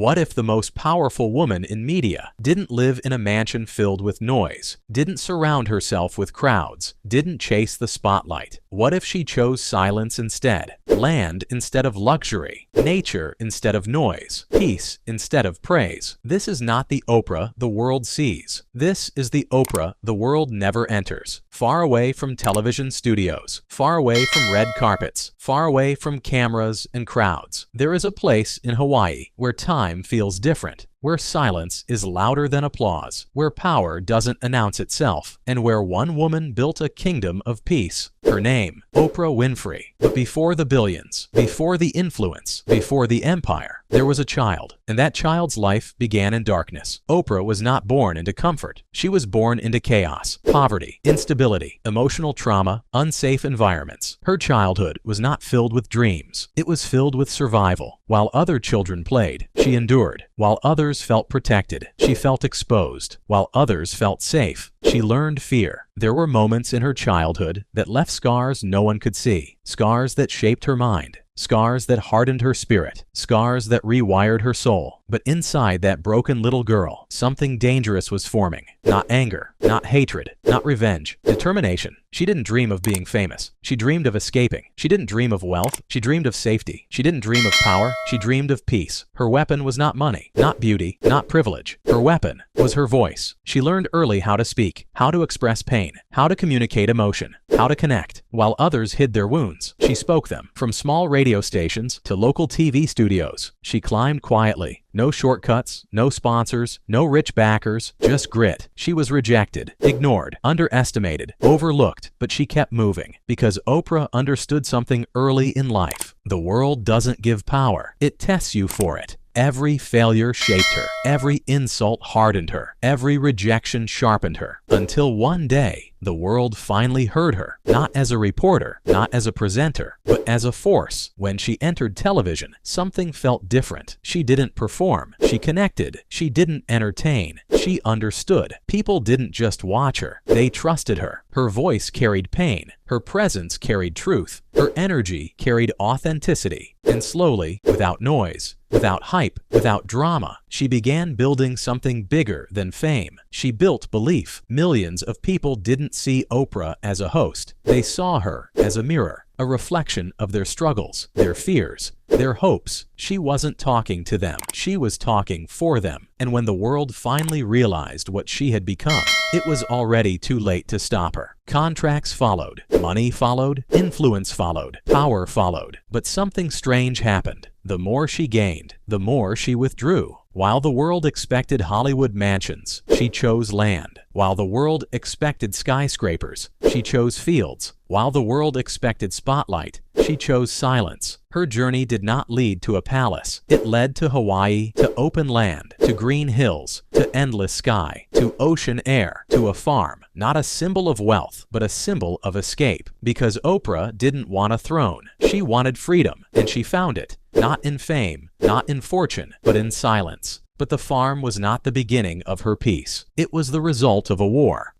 What if the most powerful woman in media didn't live in a mansion filled with noise, didn't surround herself with crowds, didn't chase the spotlight? What if she chose silence instead? Land instead of luxury, nature instead of noise, peace instead of praise. This is not the Oprah the world sees. This is the Oprah the world never enters. Far away from television studios, far away from red carpets, far away from cameras and crowds, there is a place in Hawaii where time feels different, where silence is louder than applause, where power doesn't announce itself, and where one woman built a kingdom of peace. Her name, Oprah Winfrey. But before the billions, before the influence, before the empire, there was a child, and that child's life began in darkness. Oprah was not born into comfort. She was born into chaos, poverty, instability, emotional trauma, unsafe environments. Her childhood was not filled with dreams. It was filled with survival. While other children played, she endured. While others felt protected, she felt exposed. While others felt safe, she learned fear. There were moments in her childhood that left scars no one could see, scars that shaped her mind, scars that hardened her spirit, scars that rewired her soul. But inside that broken little girl, something dangerous was forming. Not anger, not hatred, not revenge, determination. She didn't dream of being famous. She dreamed of escaping. She didn't dream of wealth. She dreamed of safety. She didn't dream of power. She dreamed of peace. Her weapon was not money, not beauty, not privilege. Her weapon was her voice. She learned early how to speak, how to express pain, how to communicate emotion, how to connect. While others hid their wounds, she spoke them. From small radio stations to local TV studios, she climbed quietly. No shortcuts, no sponsors, no rich backers, just grit. She was rejected, ignored, underestimated, overlooked, but she kept moving because Oprah understood something early in life. The world doesn't give power, it tests you for it. Every failure shaped her, every insult hardened her, every rejection sharpened her, until one day the world finally heard her, not as a reporter, not as a presenter, but as a force. When she entered television, something felt different. She didn't perform, she connected. She didn't entertain, she understood. People didn't just watch her, they trusted her. Her voice carried pain, her presence carried truth, her energy carried authenticity. And slowly, without noise, without hype, without drama, she began building something bigger than fame. She built belief. Millions of people didn't see Oprah as a host. They saw her as a mirror, a reflection of their struggles, their fears, their hopes. She wasn't talking to them. She was talking for them. And when the world finally realized what she had become, it was already too late to stop her. Contracts followed, money followed, influence followed, power followed. But something strange happened. The more she gained, the more she withdrew. While the world expected Hollywood mansions, she chose land. While the world expected skyscrapers, she chose fields. While the world expected spotlight, she chose silence. Her journey did not lead to a palace. It led to Hawaii, to open land, to green hills, to endless sky, to ocean air, to a farm. Not a symbol of wealth, but a symbol of escape. Because Oprah didn't want a throne. She wanted freedom, and she found it. Not in fame, not in fortune, but in silence. But the farm was not the beginning of her peace. It was the result of a war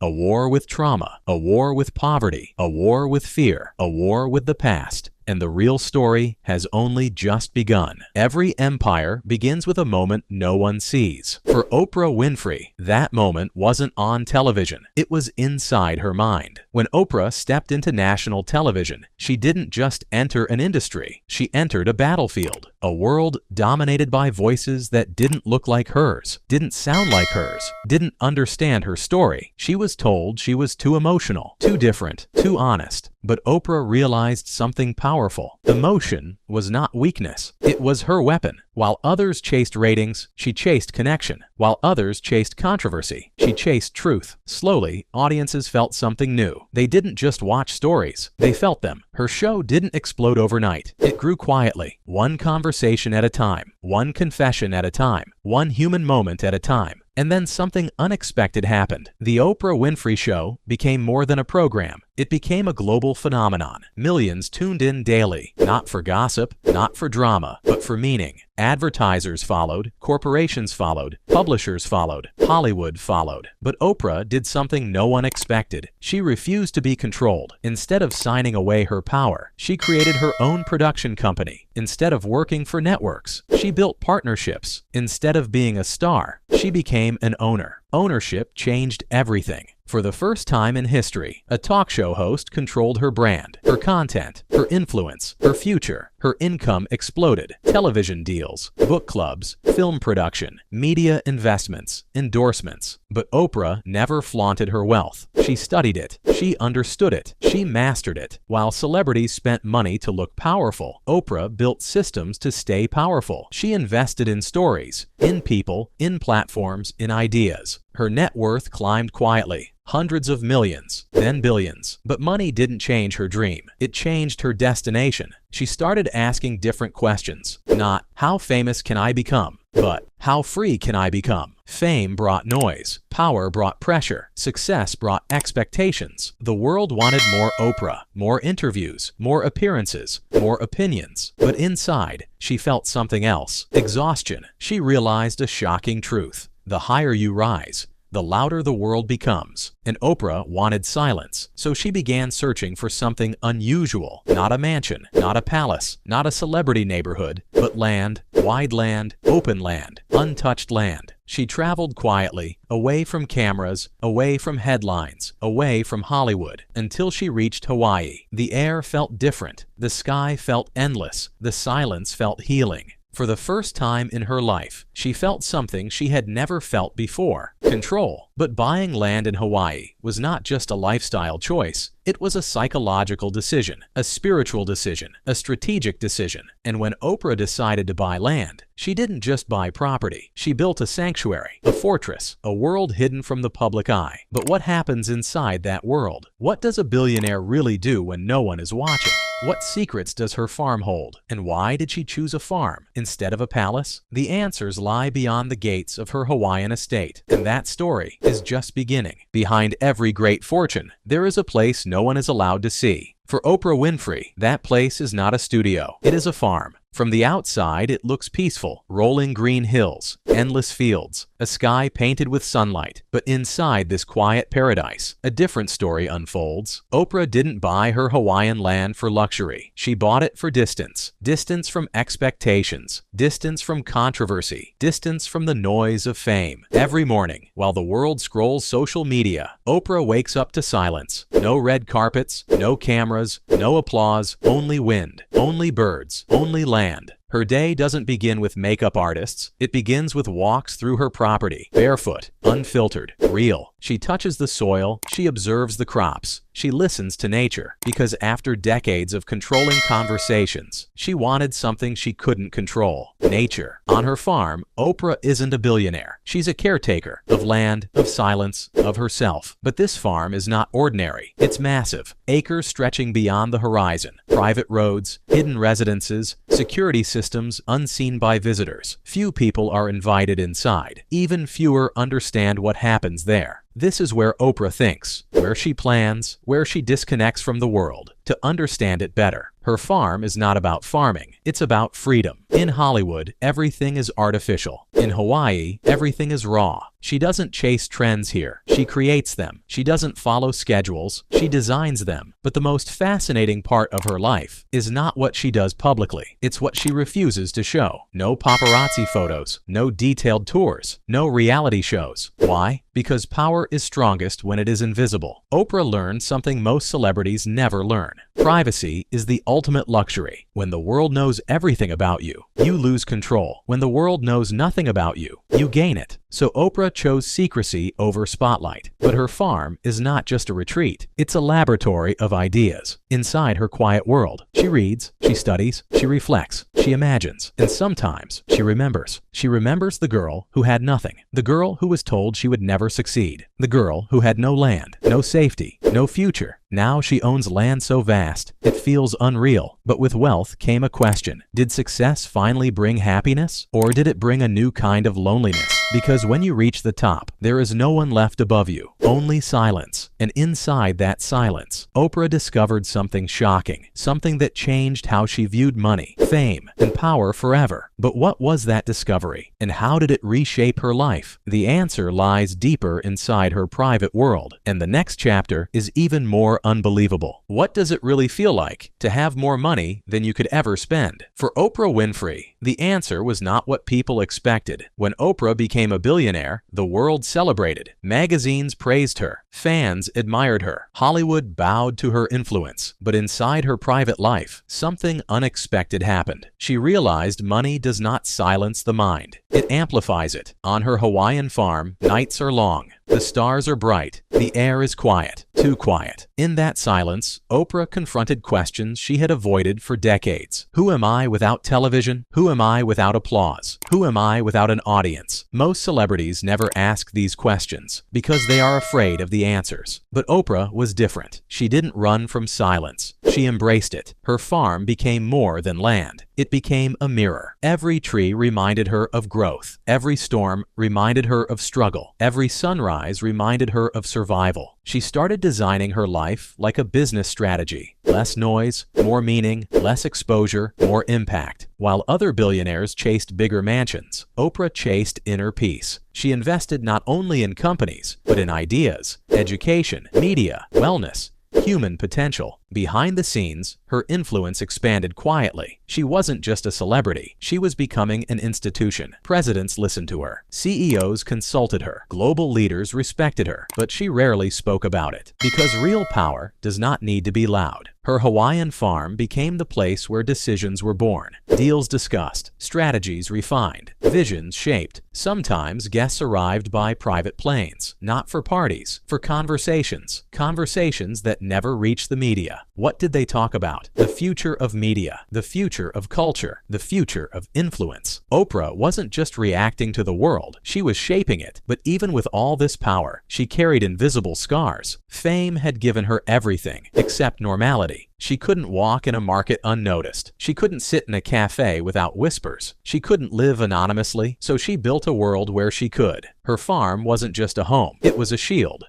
with trauma, a war with poverty, a war with fear, a war with the past. And the real story has only just begun. Every empire begins with a moment no one sees. For Oprah Winfrey, that moment wasn't on television. It was inside her mind. When Oprah stepped into national television, she didn't just enter an industry. She entered a battlefield. A world dominated by voices that didn't look like hers, didn't sound like hers, didn't understand her story. She was told she was too emotional, too different, too honest. But Oprah realized something powerful. Emotion was not weakness. It was her weapon. While others chased ratings, she chased connection. While others chased controversy, she chased truth. Slowly, audiences felt something new. They didn't just watch stories, they felt them. Her show didn't explode overnight. It grew quietly, one conversation at a time, one confession at a time, one human moment at a time. And then something unexpected happened. The Oprah Winfrey Show became more than a program. It became a global phenomenon. Millions tuned in daily, not for gossip, not for drama, but for meaning. Advertisers followed, corporations followed, publishers followed, Hollywood followed. But Oprah did something no one expected. She refused to be controlled. Instead of signing away her power, she created her own production company. Instead of working for networks, she built partnerships. Instead of being a star, she became an owner. Ownership changed everything. For the first time in history, a talk show host controlled her brand, her content, her influence, her future. Her income exploded. Television deals, book clubs, film production, media investments, endorsements. But Oprah never flaunted her wealth. She studied it. She understood it. She mastered it. While celebrities spent money to look powerful, Oprah built systems to stay powerful. She invested in stories, in people, in platforms, in ideas. Her net worth climbed quietly. Hundreds of millions, then billions. But money didn't change her dream. It changed her destination. She started asking different questions. Not, how famous can I become? But, how free can I become? Fame brought noise. Power brought pressure. Success brought expectations. The world wanted more Oprah, more interviews, more appearances, more opinions. But inside, she felt something else. Exhaustion. She realized a shocking truth. The higher you rise, the louder the world becomes. And Oprah wanted silence, so she began searching for something unusual. Not a mansion, not a palace, not a celebrity neighborhood, but land, wide land, open land, untouched land. She traveled quietly, away from cameras, away from headlines, away from Hollywood, until she reached Hawaii. The air felt different, the sky felt endless, the silence felt healing. For the first time in her life, she felt something she had never felt before: control. But buying land in Hawaii was not just a lifestyle choice. It was a psychological decision, a spiritual decision, a strategic decision. And when Oprah decided to buy land, she didn't just buy property. She built a sanctuary, a fortress, a world hidden from the public eye. But what happens inside that world? What does a billionaire really do when no one is watching? What secrets does her farm hold? And why did she choose a farm instead of a palace? The answers lie beyond the gates of her Hawaiian estate. And that story is just beginning. Behind every great fortune, there is a place no one is allowed to see. For Oprah Winfrey, that place is not a studio. It is a farm. From the outside, it looks peaceful. Rolling green hills, endless fields, a sky painted with sunlight. But inside this quiet paradise, a different story unfolds. Oprah didn't buy her Hawaiian land for luxury. She bought it for distance. Distance from expectations. Distance from controversy. Distance from the noise of fame. Every morning, while the world scrolls social media, Oprah wakes up to silence. No red carpets, no cameras, no applause, only wind, only birds, only land. Her day doesn't begin with makeup artists. It begins with walks through her property, barefoot, unfiltered, real. She touches the soil, she observes the crops, she listens to nature. Because after decades of controlling conversations, she wanted something she couldn't control: nature. On her farm, Oprah isn't a billionaire. She's a caretaker of land, of silence, of herself. But this farm is not ordinary. It's massive. Acres stretching beyond the horizon. Private roads, hidden residences, security systems unseen by visitors. Few people are invited inside. Even fewer understand what happens there. This is where Oprah thinks, where she plans, where she disconnects from the world to understand it better. Her farm is not about farming, it's about freedom. In Hollywood, everything is artificial. In Hawaii, everything is raw. She doesn't chase trends here, she creates them. She doesn't follow schedules, she designs them. But the most fascinating part of her life is not what she does publicly, it's what she refuses to show. No paparazzi photos, no detailed tours, no reality shows. Why? Because power is strongest when it is invisible. Oprah learned something most celebrities never learn. Privacy is the ultimate luxury. When the world knows everything about you, you lose control. When the world knows nothing about you, you gain it. So Oprah chose secrecy over spotlight. But her farm is not just a retreat, it's a laboratory of ideas. Inside her quiet world, she reads, she studies, she reflects, she imagines, and sometimes she remembers. She remembers the girl who had nothing, the girl who was told she would never succeed, the girl who had no land, no safety, no future. Now she owns land so vast, it feels unreal. But with wealth came a question. Did success finally bring happiness? Or did it bring a new kind of loneliness? Because when you reach the top, there is no one left above you, only silence. And inside that silence, Oprah discovered something shocking, something that changed how she viewed money, fame, and power forever. But what was that discovery, and how did it reshape her life? The answer lies deeper inside her private world, and the next chapter is even more unbelievable. What does it really feel like to have more money than you could ever spend? For Oprah Winfrey, the answer was not what people expected. When Oprah became a billionaire, the world celebrated. Magazines praised her. Fans admired her. Hollywood bowed to her influence. But inside her private life, something unexpected happened. She realized money does not silence the mind. It amplifies it. On her Hawaiian farm, nights are long. The stars are bright. The air is quiet. Too quiet. In that silence, Oprah confronted questions she had avoided for decades. Who am I without television? Who am I without applause? Who am I without an audience? Most celebrities never ask these questions because they are afraid of the answers. But Oprah was different. She didn't run from silence. She embraced it. Her farm became more than land. It became a mirror. Every tree reminded her of growth. Every storm reminded her of struggle. Every sunrise reminded her of survival. She started designing her life like a business strategy. Less noise, more meaning, less exposure, more impact. While other billionaires chased bigger mansions, Oprah chased inner peace. She invested not only in companies, but in ideas, education, media, wellness, human potential. Behind the scenes, her influence expanded quietly. She wasn't just a celebrity. She was becoming an institution. Presidents listened to her. CEOs consulted her. Global leaders respected her. But she rarely spoke about it. Because real power does not need to be loud. Her Hawaiian farm became the place where decisions were born, deals discussed, strategies refined, visions shaped. Sometimes guests arrived by private planes, not for parties, for conversations. Conversations that never reached the media. What did they talk about? The future of media, the future of culture, the future of influence. Oprah wasn't just reacting to the world, she was shaping it. But even with all this power, she carried invisible scars. Fame had given her everything except normality. She couldn't walk in a market unnoticed. She couldn't sit in a cafe without whispers. She couldn't live anonymously, so she built a world where she could. Her farm wasn't just a home. It was a shield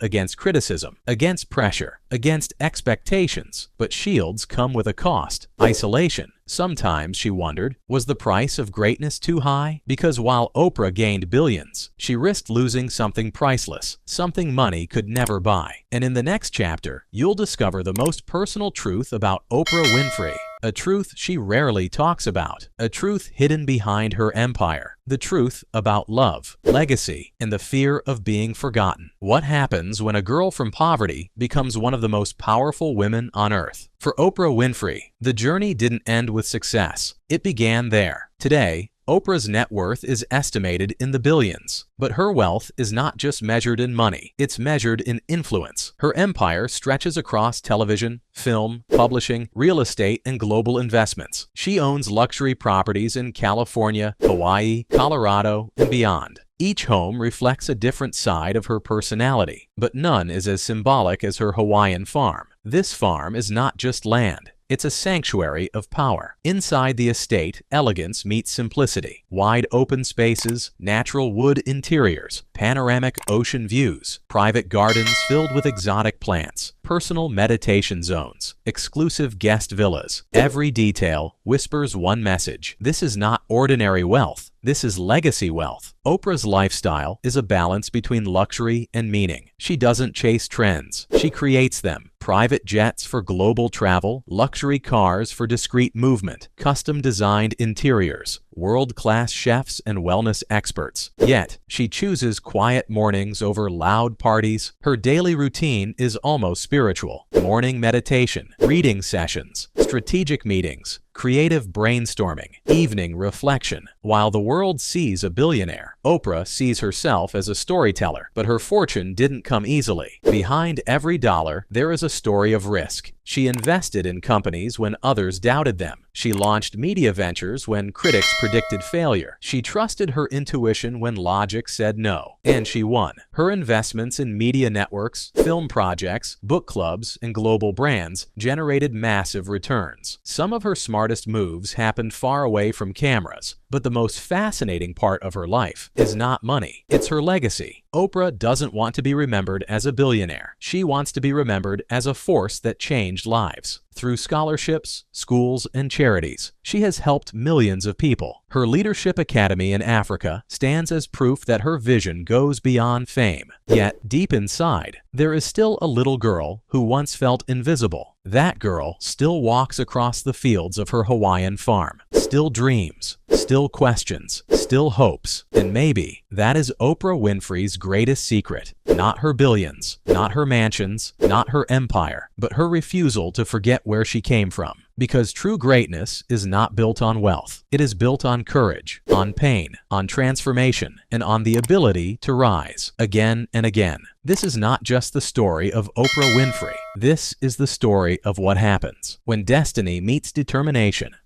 against criticism, against pressure, against expectations. But shields come with a cost, isolation. Sometimes, she wondered, was the price of greatness too high? Because while Oprah gained billions, she risked losing something priceless, something money could never buy. And in the next chapter, you'll discover the most personal truth about Oprah Winfrey. A truth she rarely talks about. A truth hidden behind her empire. The truth about love, legacy, and the fear of being forgotten. What happens when a girl from poverty becomes one of the most powerful women on earth? For Oprah Winfrey, the journey didn't end with success. It began there. Today, Oprah's net worth is estimated in the billions. But her wealth is not just measured in money, it's measured in influence. Her empire stretches across television, film, publishing, real estate, and global investments. She owns luxury properties in California, Hawaii, Colorado, and beyond. Each home reflects a different side of her personality, but none is as symbolic as her Hawaiian farm. This farm is not just land. It's a sanctuary of power. Inside the estate, elegance meets simplicity. Wide open spaces, natural wood interiors, panoramic ocean views, private gardens filled with exotic plants, personal meditation zones, exclusive guest villas. Every detail whispers one message. This is not ordinary wealth. This is legacy wealth. Oprah's lifestyle is a balance between luxury and meaning. She doesn't chase trends. She creates them. Private jets for global travel, luxury cars for discreet movement, custom-designed interiors, world-class chefs and wellness experts. Yet, she chooses quiet mornings over loud parties. Her daily routine is almost spiritual. Morning meditation, reading sessions, strategic meetings, creative brainstorming, evening reflection. While the world sees a billionaire, Oprah sees herself as a storyteller, but her fortune didn't come easily. Behind every dollar, there is a story of risk. She invested in companies when others doubted them. She launched media ventures when critics predicted failure. She trusted her intuition when logic said no. And she won. Her investments in media networks, film projects, book clubs, and global brands generated massive returns. Some of her smartest moves happened far away from cameras, But the most fascinating part of her life is not money, it's her legacy. Oprah doesn't want to be remembered as a billionaire. She wants to be remembered as a force that changed lives. Through scholarships, schools, and charities, she has helped millions of people. Her Leadership Academy in Africa stands as proof that her vision goes beyond fame. Yet, deep inside, there is still a little girl who once felt invisible. That girl still walks across the fields of her Hawaiian farm, still dreams, still questions, still hopes, and maybe that is Oprah Winfrey's greatest secret. Not her billions, not her mansions, not her empire, but her refusal to forget where she came from. Because true greatness is not built on wealth. It is built on courage, on pain, on transformation, and on the ability to rise again and again. This is not just the story of Oprah Winfrey. This is the story of what happens when destiny meets determination,